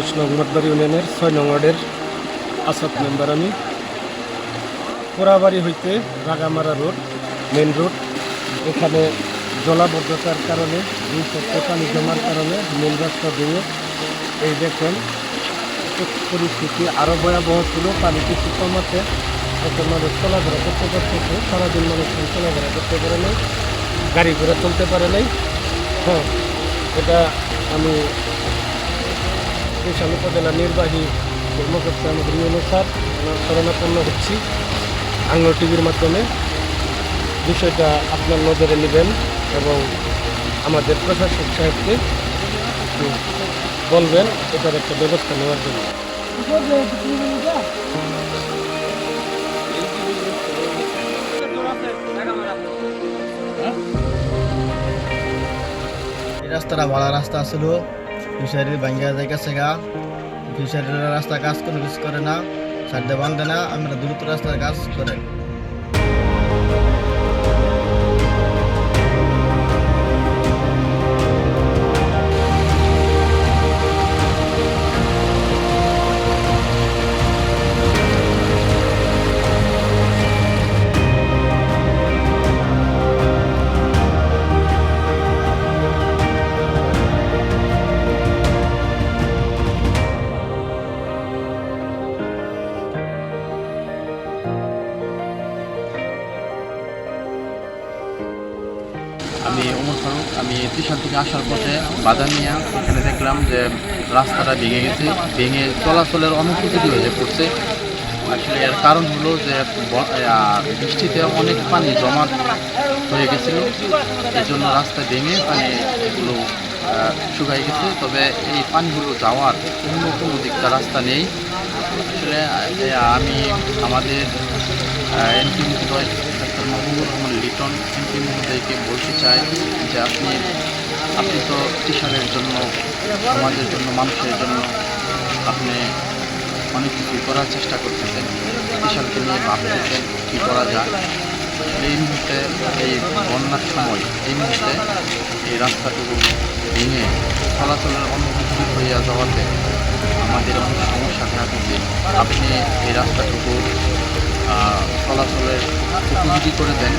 10 নং মঠবাড়ি ইউনিয়নের 6 নং ওয়ার্ডের আসাদ মেম্বার আমি। পোড়াবাড়ি হইতে রাগামারা রোড, মেন রোড, এখানে জলাবদ্ধতার কারণে পানি জমার কারণে মেন রাস্তা ভেঙে এই দেখেন পরিস্থিতি আরও ভয়াবহ ছিল। পানি কিছু কমাতে এখন মানুষ চলাফেরা করতে পারতেছে, সারাদিন মানুষ চলাফেরা করতে পারে নাই, গাড়ি ঘোড়া চলতে পারে নাই। হ্যাঁ, এটা আমি বরিশাল উপজেলা নির্বাহী কর্মকর্তা আমাদের ইউনো স্যার শরণাপন্ন হচ্ছি আঙ্গুর টিভির মাধ্যমে। বিষয়টা আপনার নজরে নেবেন এবং আমাদের প্রশাসক সাহেবকে বলবেন এটার একটা ব্যবস্থা নেওয়ার জন্য। এই রাস্তাটা ভালো রাস্তা ছিল, ফিশারির ভাঙ্গা জায়গা সেগা, ফিশারির রাস্তা কাজ কোনো কিছু করে না, সাইডে বান্ধে না, আমরা দ্রুত রাস্তার কাজ করে। আমি ওমর ফারুক। আমি ত্রিশাল থেকে আসার পথে বাজার নিয়ে এখানে দেখলাম যে রাস্তাটা ভেঙে গেছে, ভেঙে চলাচলের অনুপযোগী হয়ে পড়ছে। আসলে এর কারণ হলো যে বৃষ্টিতে অনেক পানি জমা হয়ে গেছিল, এই জন্য রাস্তা ভেঙে পানি এগুলো শুকাই গেছে। তবে এই পানিগুলো যাওয়ার অন্য কোনো দিকটা রাস্তা নেই। আসলে আমি আমাদের এমপি মহোদয় ডাক্তার মাহবুবুর রহমান লিটন এমপি মহোদয়কে বলতে চাই যে আপনি তো ত্রিশালের জন্য, সমাজের জন্য, মানুষের জন্য আপনি অনেক কিছু করার চেষ্টা করতেছেন, ত্রিশালকে নিয়ে ভাবতেছেন কী করা যায়। এই মুহূর্তে এই বন্যার সময় এই মুহূর্তে এই রাস্তাটুকু ভেঙে চলাচলের অনুপযোগী হইয়া যাওয়াতে আমাদের অনেক সমস্যা থাকছে। আপনি এই রাস্তাটুকু চলাচলের উপযোগী করে দেন।